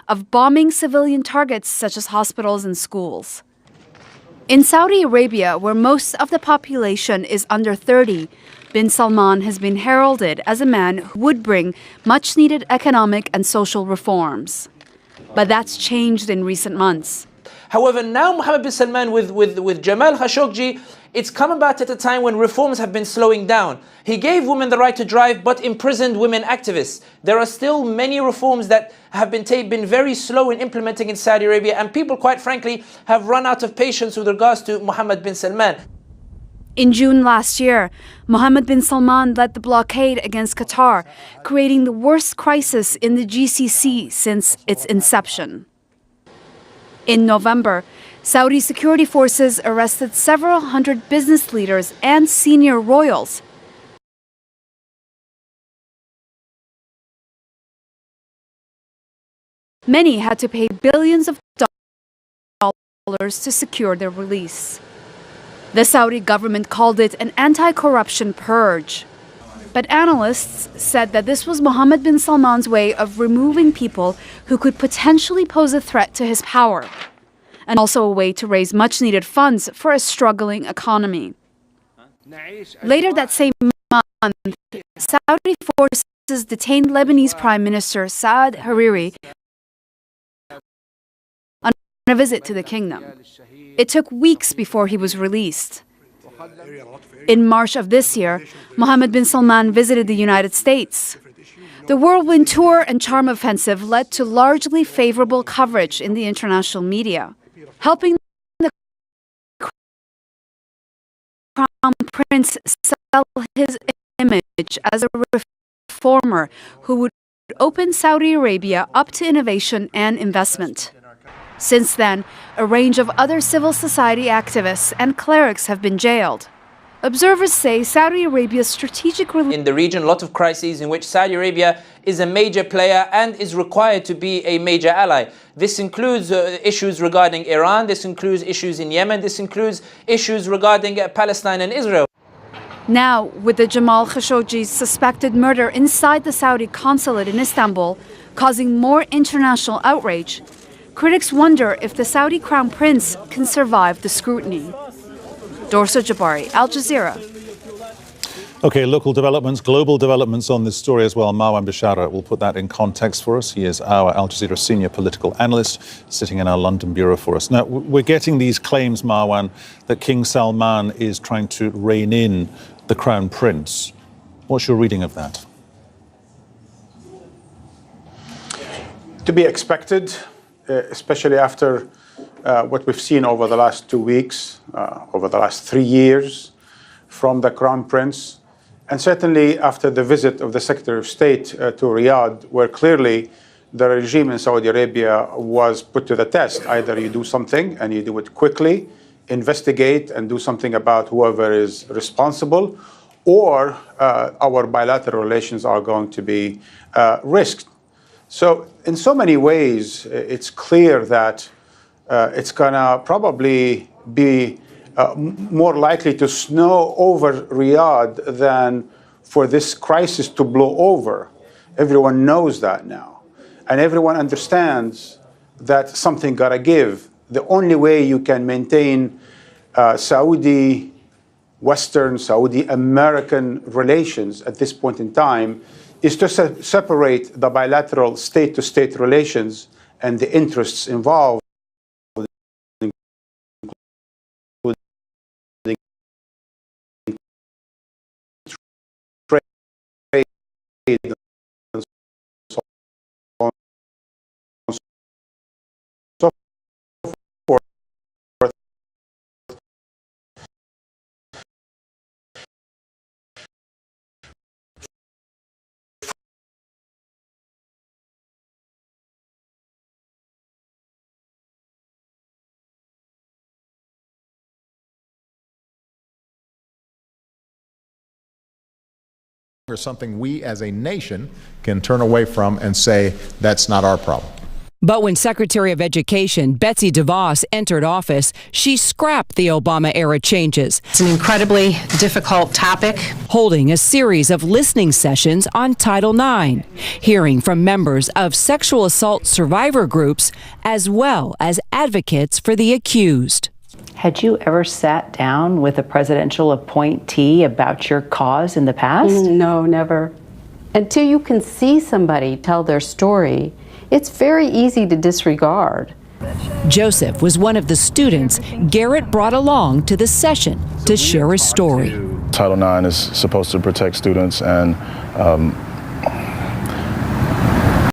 of bombing civilian targets such as hospitals and schools. In Saudi Arabia, where most of the population is under 30, bin Salman has been heralded as a man who would bring much-needed economic and social reforms. But that's changed in recent months. However, now Mohammed bin Salman with Jamal Khashoggi, it's come about at a time when reforms have been slowing down. He gave women the right to drive, but imprisoned women activists. There are still many reforms that have been very slow in implementing in Saudi Arabia, and people, quite frankly, have run out of patience with regards to Mohammed bin Salman. In June last year, Mohammed bin Salman led the blockade against Qatar, creating the worst crisis in the GCC since its inception. In November, Saudi security forces arrested several hundred business leaders and senior royals. Many had to pay billions of dollars to secure their release. The Saudi government called it an anti-corruption purge. But analysts said that this was Mohammed bin Salman's way of removing people who could potentially pose a threat to his power, and also a way to raise much-needed funds for a struggling economy. Later that same month, Saudi forces detained Lebanese Prime Minister Saad Hariri on a visit to the kingdom. It took weeks before he was released. In March of this year, Mohammed bin Salman visited the United States. The whirlwind tour and charm offensive led to largely favorable coverage in the international media, helping the Crown Prince sell his image as a reformer who would open Saudi Arabia up to innovation and investment. Since then, a range of other civil society activists and clerics have been jailed. Observers say Saudi Arabia's strategic in the region, a lot of crises in which Saudi Arabia is a major player and is required to be a major ally. This includes issues regarding Iran, this includes issues in Yemen, this includes issues regarding Palestine and Israel. Now, with the Jamal Khashoggi's suspected murder inside the Saudi consulate in Istanbul causing more international outrage, critics wonder if the Saudi Crown Prince can survive the scrutiny. Dorsa Jabari, Al Jazeera. Okay, local developments, global developments on this story as well. Marwan Bishara will put that in context for us. He is our Al Jazeera senior political analyst sitting in our London bureau for us. Now, we're getting these claims, Marwan, that King Salman is trying to rein in the Crown Prince. What's your reading of that? To be expected, especially after what we've seen over the last 2 weeks, over the last 3 years from the Crown Prince, and certainly after the visit of the Secretary of State to Riyadh, where clearly the regime in Saudi Arabia was put to the test. Either you do something and you do it quickly, investigate and do something about whoever is responsible, or our bilateral relations are going to be risked. So in so many ways, it's clear that it's going to probably be more likely to snow over Riyadh than for this crisis to blow over. Everyone knows that now. And everyone understands that something got to give. The only way you can maintain Saudi, Western, Saudi American relations at this point in time is to separate the bilateral state-to-state relations and the interests involved, trade, and so on and so forth. Or something we as a nation can turn away from and say, that's not our problem. But when Secretary of Education Betsy DeVos entered office, she scrapped the Obama-era changes. It's an incredibly difficult topic. Holding a series of listening sessions on Title IX, hearing from members of sexual assault survivor groups, as well as advocates for the accused. Had you ever sat down with a presidential appointee about your cause in the past? No, never. Until you can see somebody tell their story, it's very easy to disregard. Joseph was one of the students Garrett brought along to the session to share his story. Title IX is supposed to protect students, and